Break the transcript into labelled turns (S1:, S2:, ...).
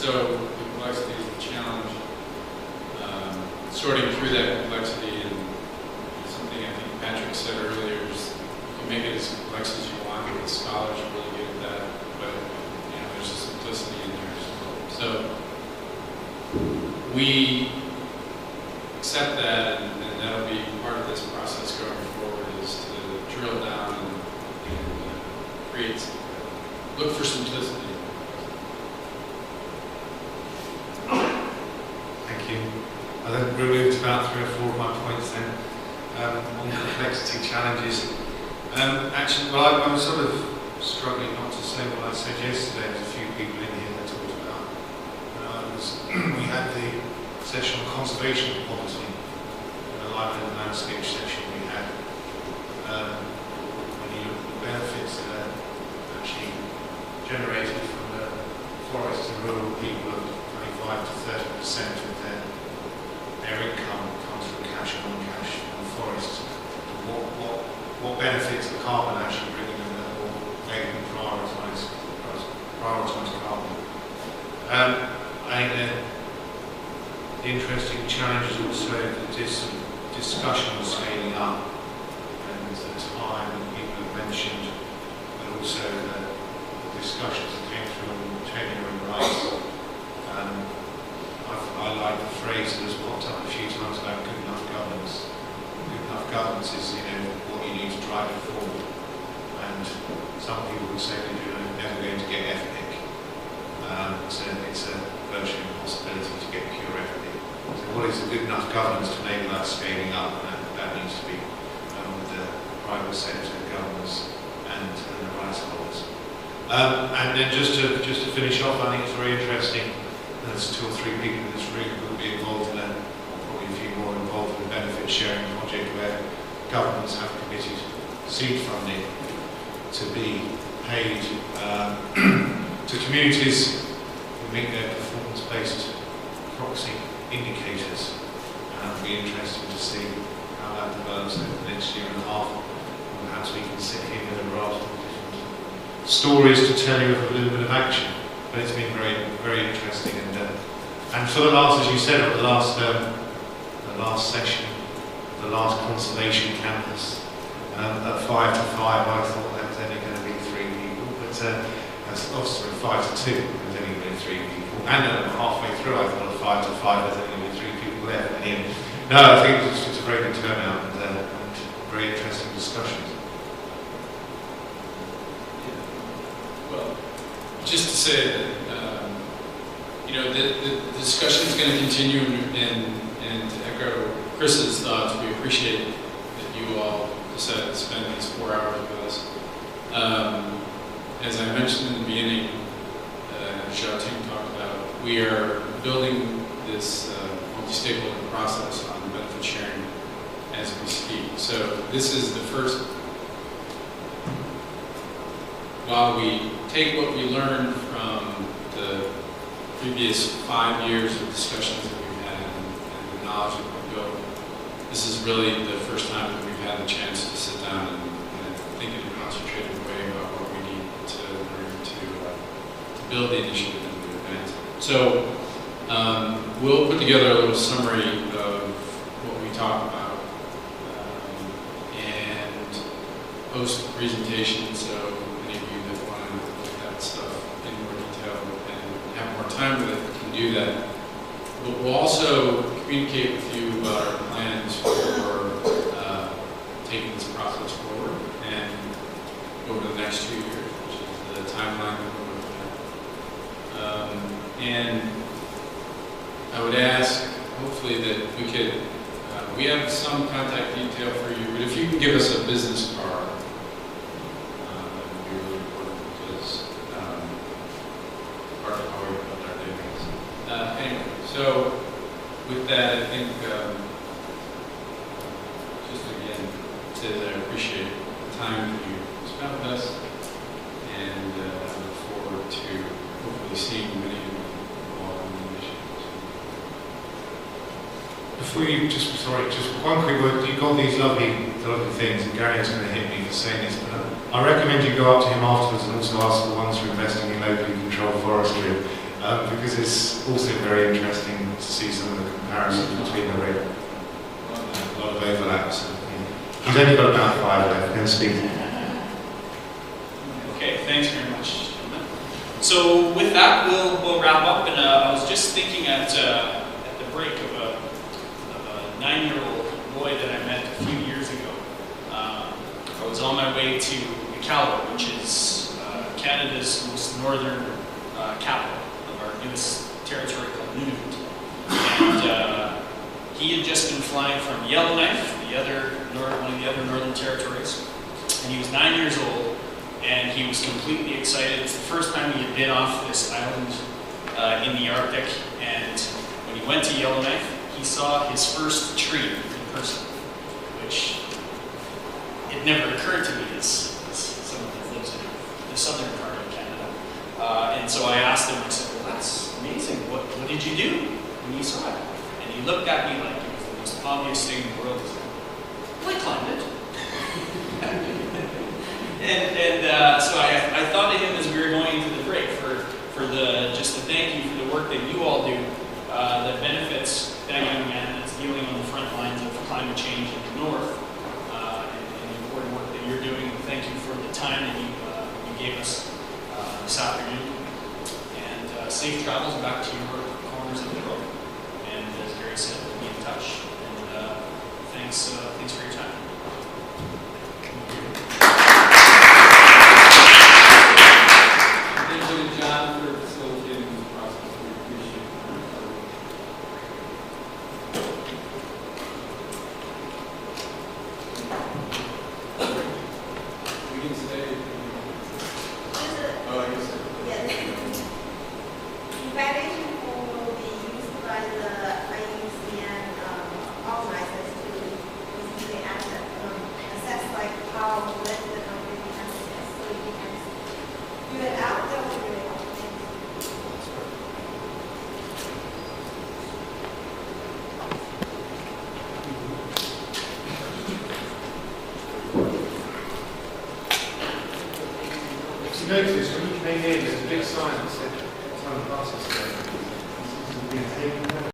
S1: So the complexity is the challenge. Sorting through that complexity, and something I think Patrick said earlier is you can make it as complex as you want. The scholars are really good at that, but there's a simplicity in there as well. So we accept that, and that'll be part of this process going forward, is to drill down and create, look for simplicity.
S2: Thank you. I think we moved about 3 or 4 of my points then on complexity challenges. Actually, well, I was sort of struggling not to say what I said yesterday. There's a few people in here that talked about. We had the session on conservation policy, the library and landscape section we had. When you look at the benefits that are actually generated from the forest and rural people, of 25 to 30% of their income comes from cash and non-cash from forests. What benefits the carbon actually bringing them that will make them prioritise carbon? I think the interesting challenge is also that there's some discussion on scaling up, and the time that people have mentioned, but also the discussions that came through on tenure and rights. I like the phrase that has popped up a few times about good enough governance. Good enough governance is, what you need to drive it forward. And some people would say that you're never going to get ethnic. So it's a virtual impossibility to get pure ethnic. So what is a good enough governance to enable that scaling up? And that needs to be with the private sector, governments, and the rights holders. And then just to finish off, I think it's very interesting. There's 2 or 3 people in this room who will be involved in that, or probably a few more involved in the benefit sharing project, where governments have committed seed funding to be paid to communities who meet their performance-based proxy indicators. And it'll be interesting to see how that develops over the next year and a half. And perhaps we can sit here with a raft of different stories to tell you of a little bit of action. But it's been very, very interesting, and for the last, as you said, the last session, the last conservation campus, at 5 to 5, I thought there was only going to be 3 people, but that's obviously 5 to 2, there was only going to be 3 people, and halfway through, I thought at 5 to 5, there's only going to be 3 people left. And no, I think it's a very good turnout and very interesting discussions.
S1: Well, just to say that, the discussion is going to continue, and to echo Chris's thoughts, we appreciate that you all decided to spend these 4 hours with us. As I mentioned in the beginning, Xiaoting talked about, we are building this multi-stakeholder process on benefit sharing as we speak. So this is the first. While we take what we learned from the previous 5 years of discussions that we've had and the knowledge that we've built, this is really the first time that we've had the chance to sit down and think in a concentrated way about what we need to learn to build the initiative and to advance it. So we'll put together a little summary of what we talked about and post the presentation, so stuff in more detail and have more time with it, can do that. But we'll also communicate with you about our plans for taking this process forward and over the next 2 years, which is the timeline that we're looking at. And I would ask, hopefully, that we could, we have some contact detail for you, but if you can give us a business card, so, with that, I think, just again, say that I appreciate the time that you spent with us, and I look forward to hopefully seeing many of you involved in the initiatives.
S2: Before you, just one quick word. You've got these lovely things, and Gary's going to hit me for saying this, but I recommend you go up to him afterwards and also ask for the ones who are investing in locally controlled forestry. because it's also very interesting to see some of the comparisons between the REDD. A lot of overlaps. He's only got about 5 left. Going to speak.
S3: Okay, thanks very much, gentlemen. So with that, we'll wrap up. And I was just thinking at the break of a 9-year-old boy that I met a few years ago. I was on my way to Iqaluit, which is Canada's most northern capital of our newest territory called Nunavut. And he had just been flying from Yellowknife, one of the other northern territories, and he was 9 years old, and he was completely excited. It's the first time he had been off this island in the Arctic, and when he went to Yellowknife, he saw his first tree in person, which it never occurred to me as someone who lives in the southern part of Canada. And so I asked him, I said, well, that's amazing. What did you do when you saw it? And he looked at me like it was the most obvious thing in the world. He said, well, I climbed it. So I thought of him as we were going into the break for just to thank you for the work that you all do that benefits that young man that's dealing on the front lines of climate change in the north and the important work that you're doing. Thank you for the time that you gave us this afternoon. And safe travels back to your corners of the world. And as Gary said, we'll be in touch. And thanks for your time.
S1: Thank you to John for facilitating this process. We appreciate it. We can stay. Oh, I guess so.
S4: Yeah. Evaluation will be used by the IUC and organizers to basically assess like how less the company can assess, so you can do it out there with the
S2: If you notice, when you came in, there's a big sign that said time passes. This is being taken